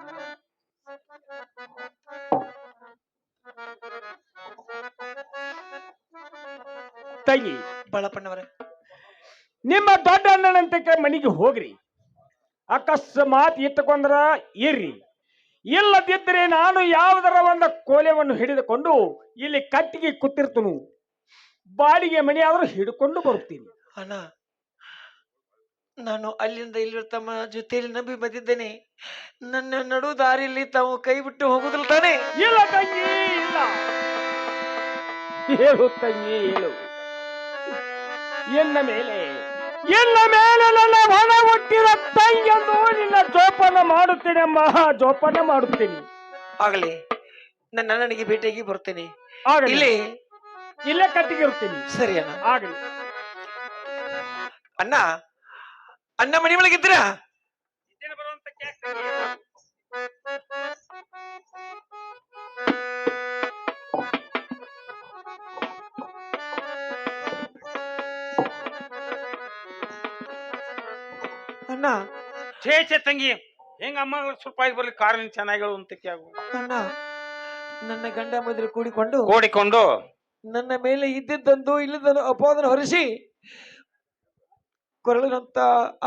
ತಂಗಿ ಬಾಳಪ್ಪನವರ, ನಿಮ್ಮ ದೊಡ್ಡ ಅಣ್ಣನಂತಕ್ಕೆ ಮನಿಗೆ ಹೋಗ್ರಿ. ಅಕಸ್ಮಾತ್ ಇಟ್ಟುಕೊಂಡ್ರ ಇರ್ರಿ, ಇಲ್ಲದಿದ್ರೆ ನಾನು ಯಾವುದರ ಒಂದು ಕೋಲೆಯನ್ನು ಹಿಡಿದುಕೊಂಡು ಇಲ್ಲಿ ಕಟ್ಟಿಗೆ ಕೂತಿರ್ತನು. ಬಾಡಿಗೆ ಮನೆ ಆದ್ರೂ ಹಿಡ್ಕೊಂಡು ಬರ್ತೀನಿ. ಅಣ್ಣ, ನಾನು ಅಲ್ಲಿಂದ ಇಲ್ಲಿ ತಮ್ಮ ಜೊತೆಯಲ್ಲಿ ನಂಬಿ ಬಂದಿದ್ದೇನೆ. ನನ್ನ ನಡು ದಾರಿಯಲ್ಲಿ ತಾವು ಕೈ ಬಿಟ್ಟು ಹೋಗುದಿಲ್ಲ ತಾನೆ? ಇಲ್ಲ ತಂಗಿ, ಇಲ್ಲ. ಹೇಳು ತಂಗಿ, ಹೇಳು. ಎನ್ನ ಮೇಲೆ ನನ್ನ ಹೊಣ ಹುಟ್ಟಿದ ತಂಗಿಯನ್ನು ನಿನ್ನ ಜೋಪಾನ ಮಾಡುತ್ತೇನೆ ಅಮ್ಮ, ಜೋಪಾನ ಮಾಡುತ್ತೇನೆ. ಆಗಲಿ, ನನ್ನ ಅಣ್ಣನಿಗೆ ಭೇಟಿಯಾಗಿ ಬರ್ತೇನೆ. ಇಲ್ಲಿ ಇಲ್ಲಿ ಇಲ್ಲೇ ಕಟ್ಟಿಗೆ ಇರ್ತೀನಿ. ಸರಿ ಅಣ್ಣ. ಆಗಲಿ. ಅಣ್ಣ, ಅಣ್ಣ ಮನೆ ಒಳಗಿದ್ದೀರಾ? ಬರುವಂತ ಅಣ್ಣ ಛೇ ತಂಗಿ ಹೆಂಗ ಅಮ್ಮ ಸ್ವಲ್ಪ ಆಗಿ ಬರ್ಲಿ ಕಾರಿನ ಚೆನ್ನಾಗಿ ಹೇಳುವಂತಕ್ಕೆ ಆಗು ಅಣ್ಣ ನನ್ನ ಗಂಡ ಮದುವೆ ಕೂಡಿಕೊಂಡು ಓಡಿಕೊಂಡು ನನ್ನ ಮೇಲೆ ಇದ್ದಿದ್ದಂದು ಇಲ್ಲದನ್ನು ಅಪವಾದನ ಹೊರಿಸಿ ಕೊರಳಿನಂತ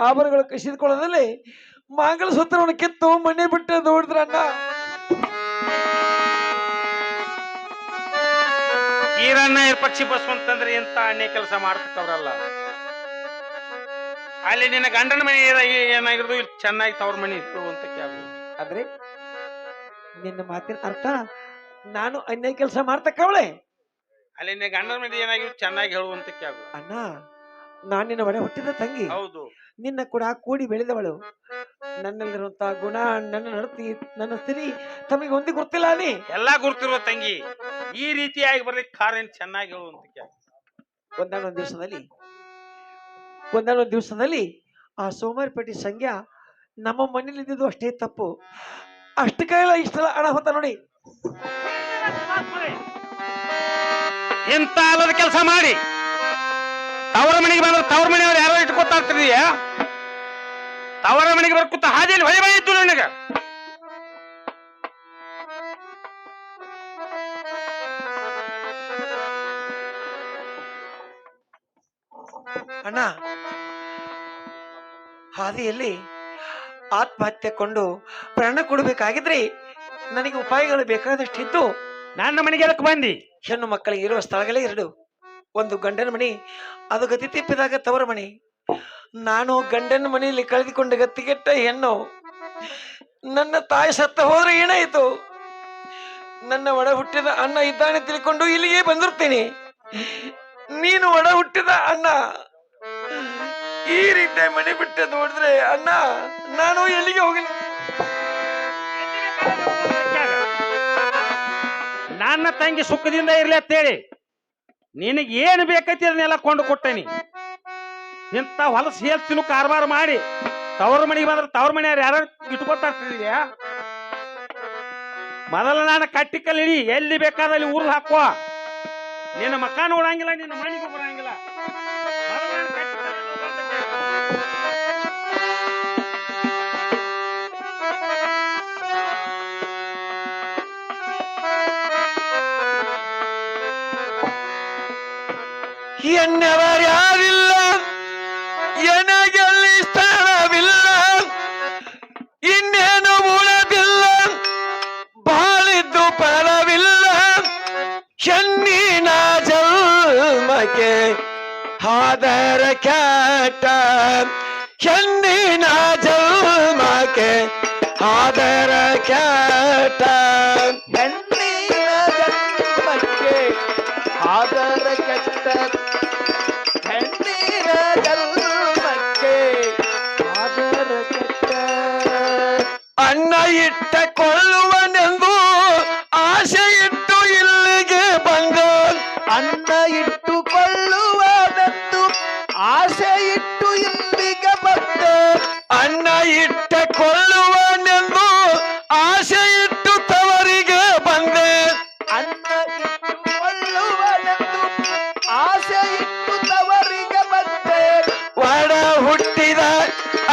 ಆಭರಣಗಳು ಕಸಿದುಕೊಳ್ಳೋದಲ್ಲಿ ಮಂಗಲಸೂತ್ರವನ್ನು ಕಿತ್ತು ಮನೆ ಬಿಟ್ಟು ನೋಡಿದ್ರ ಅಣ್ಣ. ಈರಣ್ಣ ಪಕ್ಷಿ ಬಸ್ವಂತಂದ್ರೆ ಎಂತ ಅಣ್ಣೆ ಕೆಲಸ ಮಾಡ್ತಕ್ಕವ್ರಲ್ಲ. ಅಲ್ಲಿ ನಿನ್ನ ಗಂಡನ ಮನೆ ಏನಾಗಿರೋದು ಇಲ್ಲಿ ಚೆನ್ನಾಗಿ ತವ್ರ ಮನೆ ಇರುವಂತಕ್ಕೆ ಆಗು. ಆದ್ರೆ ನಿನ್ನ ಮಾತಿನ ಅರ್ಥ ನಾನು ಅನ್ಯಾಯ ಕೆಲಸ ಮಾಡ್ತಕ್ಕವಳೆ. ಅಲ್ಲಿ ನಿನ್ನ ಗಂಡನ ಮನೆ ಏನಾಗಿರೋದು ಚೆನ್ನಾಗಿ ಹೇಳುವಂತಕ್ಕೆ ಆಗು. ಅಣ್ಣ ನಾನು ನಿನ್ನ ಒಡೆ ಹುಟ್ಟಿದ ತಂಗಿ, ಹೌದು, ನಿನ್ನ ಕೂಡ ಕೂಡಿ ಬೆಳೆದವಳು. ನನ್ನಲ್ಲಿರುವಂತಹ ಗುಣ, ನನ್ನ ನಡತಿ, ನನ್ನ ಸ್ಥಿತಿ ತಮಗೆ ಒಂದೇ ಗೊತ್ತಿಲ್ಲ ನೀ ಎಲ್ಲಾ ಗುರ್ತಿರುವ ತಂಗಿ. ಈ ರೀತಿಯಾಗಿ ಬರ್ಲಿಕ್ಕೆ ಕಾರಣ ಚೆನ್ನಾಗಿ ಹೇಳುವಂತಕ್ಕೆ ಆಗು. ಒಂದಾನೊಂದು ದಿವಸದಲ್ಲಿ ಆ ಸೋಮಾರಿಪೇಟೆ ಸಂಖ್ಯಾ ನಮ್ಮ ಮನೇಲಿ ಇದ್ದಿದ್ದು ಅಷ್ಟೇ ತಪ್ಪು. ಅಷ್ಟು ಕೈಲ ಇಷ್ಟೆಲ್ಲ ಹಣ ಹೊತ್ತ ನೋಡಿ. ಎಂತ ಅಲ್ಲದ ಕೆಲಸ ಮಾಡಿ ತವರ ಮನೆಗೆ ಬಂದ್ರೆ ತವರ ಮನೆಯವ್ರು ಯಾರೋ ಇಟ್ಕೊತಾ ಇರ್ತೀಯ. ತವರ ಮನೆಗೆ ಬರ್ಕೂತ ಹಾದಿಯಲ್ಲಿ ಹೊಳೆ ಬಂದಿತ್ತು ನನಗ. ಅಣ್ಣ ಹಾದಿಯಲ್ಲಿ ಆತ್ಮಹತ್ಯೆ ಕೊಂಡು ಪ್ರಾಣ ಕೊಡಬೇಕಾಗಿದ್ರೆ ನನಗೆ ಉಪಾಯಗಳು ಬೇಕಾದಷ್ಟಿದ್ದು ನನ್ನ ಮನೆಗೆ ಅದಕ್ಕೆ ಬಂದಿ. ಹೆಣ್ಣು ಮಕ್ಕಳಿಗೆ ಇರುವ ಸ್ಥಳಗಳೇ ಎರಡು. ಒಂದು ಗಂಡನ ಮನೆ, ಅದು ಗತಿ ತಿಪ್ಪಿದಾಗ ತವರ ಮನೆ. ನಾನು ಗಂಡನ ಮನೆಯಲ್ಲಿ ಕಳೆದುಕೊಂಡ ಗತ್ತಿಗೆಟ್ಟ ಹೆಣ್ಣು. ನನ್ನ ತಾಯಿ ಸತ್ತ ಹೋದ್ರೆ ಏನಾಯಿತು? ನನ್ನ ಒಡ ಹುಟ್ಟಿದ ಅಣ್ಣ ಇದ್ದಾನೆ ತಿಳ್ಕೊಂಡು ಇಲ್ಲಿಗೆ ಬಂದಿರ್ತೀನಿ. ನೀನು ಒಡ ಹುಟ್ಟಿದ ಅಣ್ಣ ಈ ರೀತಿ ಮನೆ ಬಿಟ್ಟು ನೋಡಿದ್ರೆ ಅಣ್ಣ ನಾನು ಎಲ್ಲಿಗೆ ಹೋಗಲಿ? ನನ್ನ ತಂಗಿ ಸುಖದಿಂದ ಇರ್ಲಿ ಅಂತೇಳಿ ನಿನಗೆ ಏನು ಬೇಕೈತಿ ಅದನ್ನೆಲ್ಲ ಕೊಂಡು ಕೊಟ್ಟೇನಿ. ಇಂಥ ಹೊಲಸು ಹೇಳ್ತಿನ್ನು ಕಾರ್ಬಾರ ಮಾಡಿ ತವರ ಮನೆಗೆ ಬಂದ್ರೆ ತವರ ಮನೆಯವ್ರು ಯಾರು ಇಟ್ಕೊತಾ ಇರ್ತಿದ್ಯಾ? ಮೊದಲ ನಾನು ಕಟ್ಟಿ ಕಲ್ಲಿಡಿ ಎಲ್ಲಿ ಬೇಕಾದಲ್ಲಿ ಊರ್ದು ಹಾಕುವ. ನಿನ್ನ ಮಕ್ಕ ನೋಡಂಗಿಲ್ಲ, ನಿನ್ನ ಮನೆಗೂ ಬರಂಗಿಲ್ಲ. ಎನ್ನವರ್ಯಾರಿಲ್ಲ, ಎನಗೆಲ್ಲಿ ಸ್ಥಳವಿಲ್ಲ, ಇನ್ನೇನು ಉಳದಿಲ್ಲ, ಬಾಳಿದ್ದು ಫಲವಿಲ್ಲ. ಹೆಣ್ಣಿನ ಜನ್ಮಕ್ಕೆ ಆದರ ಕ್ಯಾಟ, ಹೆಣ್ಣಿನ ಜನ್ಮಕ್ಕೆ ಆದರ ಕ್ಯಾಟ. ಹೆಣ್ಣಿನ ಜನ್ಮಕ್ಕೆ ಆದರ ಕೆಟ್ಟ, ಹೆಣ್ಣಿನ ಜನ್ಮಕ್ಕೆ ಆದರ ಕೆಟ್ಟ. ಅನ್ನ ಇಟ್ಟ ಕೊಳ್ಳುವನೆಂದು ಆಸೆ ಇಟ್ಟು ಇಲ್ಲಿಗೆ ಬಂದ, ಅನ್ನ ಇಟ್ಟುಕೊಳ್ಳುವನೆಂದು ಆಸೆ ಇಟ್ಟು ಇಲ್ಲಿಗೆ ಬಂದೆ. ಅನ್ನ ಇಟ್ಟ ಕೊಳ್ಳುವನೆಂದು ಆಸೆ ಇಟ್ಟು ತವರಿಗೆ ಬಂದೆ. ಅನ್ನ ಇಟ್ಟುಕೊಳ್ಳುವನೆಂದು ಆಸೆ ಇಟ್ಟು ತವರಿಗೆ ಬಂದೆ. ಒಡ ಹುಟ್ಟಿದ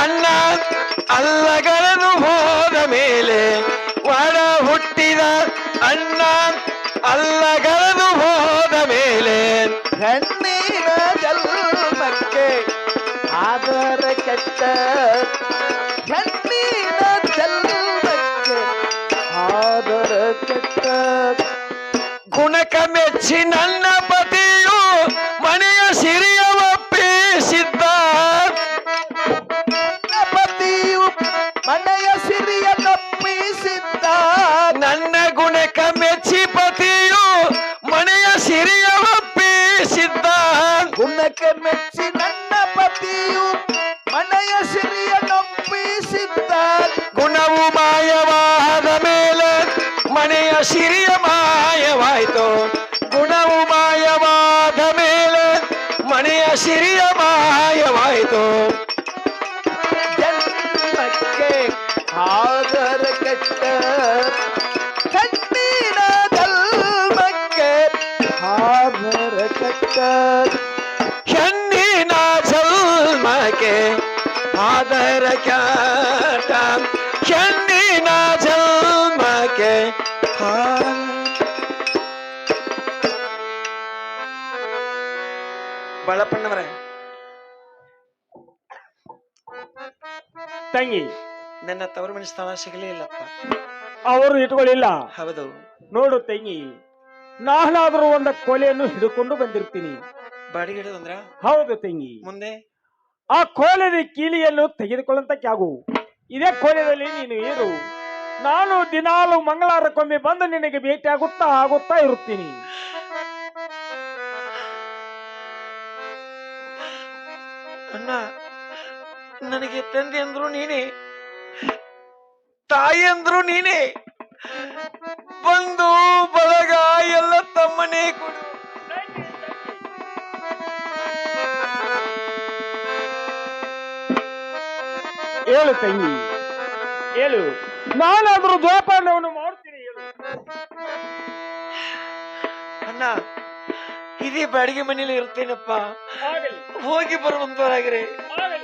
ಅನ್ನ ಅಲ್ಲಗಳನ್ನು ಹೋದ ಮೇಲೆ, ಒಡ ಹುಟ್ಟಿದ ಅನ್ನ ಅಲ್ಲಗಳನ್ನು ಹೋದ ಮೇಲೆ, ಹೆಣ್ಣಿನ ಜನ್ಮಕ್ಕೆ ಆದರ ಕೆಟ್ಟ, ಹೆಣ್ಣಿನ ಜನ್ಮಕ್ಕೆ ಆದರ ಕೆಟ್ಟ. ಗುಣಕ ಮೆಚ್ಚಿ ನನ್ನ ಪತಿಯು ಮನೆಯ ಸಿರಿಯ ಒಪ್ಪಿಸಿದ್ದ, ಪತಿಯು ಮನೆಯ ಸಿರಿಯ ತಪ್ಪಿಸಿದ್ದ. ನನ್ನ ಗುಣಕ ಮೆಚ್ಚಿ ಪತಿಯು ಮನೆಯ ಸಿರಿಯ ಒಪ್ಪಿಸಿದ್ದ. ಗುಣಕ್ಕೆ ಮೆಚ್ಚಿ ನನ್ನ ಪತಿಯು ಮನೆಯ ಸಿರಿಯ ತಪ್ಪಿಸಿದ್ದ. ಗುಣವು ಮಾಯವಾದ ಮೇಲೆ ಮನೆಯ ಸಿರಿಯ ಮಾಯವಾಯಿತು. ಗುಣವು ಮಾಯವಾದ ಮೇಲೆ ಮನೆಯ ಸಿರಿಯ ಮಾಯವಾಯಿತು. ಜನ್ಮಕ್ಕೆ ಆದರ ಕೆಟ್ಟ ಕಣ್ಣಿನ ಜನ್ಮಕ್ಕೆ ಆದರ ಕೆಟ್ಟ ಹೆಣ್ಣಿನ ಜನ್ಮಕ್ಕೆ ಆದರ ಕೆಟ್ಟ ಹೆಣ್ಣಿನ ಜನ್ಮಕ್ಕೆ ಬಾಳಪ್ಪಣ್ಣವರ ತಂಗಿ ನನ್ನ ತವರು ಮನೆ ಸ್ಥಾನ ಸಿಗಲೇ ಇಲ್ಲಪ್ಪ. ಅವರು ಇಟ್ಕೊಳ್ಳಿಲ್ಲ. ಹೌದು. ನೋಡು ತಂಗಿ, ನಾನಾದ್ರೂ ಒಂದ ಕೋಲೆಯನ್ನು ಹಿಡ್ಕೊಂಡು ಬಂದಿರ್ತೀನಿ. ಬಾಡಿಗೆ ಅಂದ್ರ ಹೌದು ತಂಗಿ. ಮುಂದೆ ಆ ಕೋಲೆದ ಕೀಲಿಯನ್ನು ತೆಗೆದುಕೊಳ್ಳಂತ ಕ್ಯಾಗು ಇದೇ ಕೋಲೆಯಲ್ಲಿ ನೀನು ಇರು. ನಾನು ದಿನಾಲು ಮಂಗಳವಾರಕ್ಕೊಮ್ಮೆ ಬಂದು ನಿನಗೆ ಭೇಟಿ ಆಗುತ್ತಾ ಇರುತ್ತೀನಿ. ಅಣ್ಣ, ನನಗೆ ತಂದೆ ಅಂದ್ರು ನೀನೇ, ತಾಯಿ ಅಂದ್ರು ನೀನೇ, ಬಂದು ಬಳಗ ಎಲ್ಲ ತಮ್ಮನೇ ಕೊಡು. ಹೇಳು ತಂಗಿ, ಹೇಳು. ನಾನಾದ್ರೂ ಜೋಪಾನವನ್ನು ಮಾಡ್ತೀನಿ, ಹೇಳು. ಅಣ್ಣ, ಇದೇ ಬಾಡಿಗೆ ಮನೇಲಿ ಇರ್ತೇನಪ್ಪ, ಆಗಲಿ ಹೋಗಿ ಬರುವಂತವರಾಗಿರಿ. ಆಗಲಿ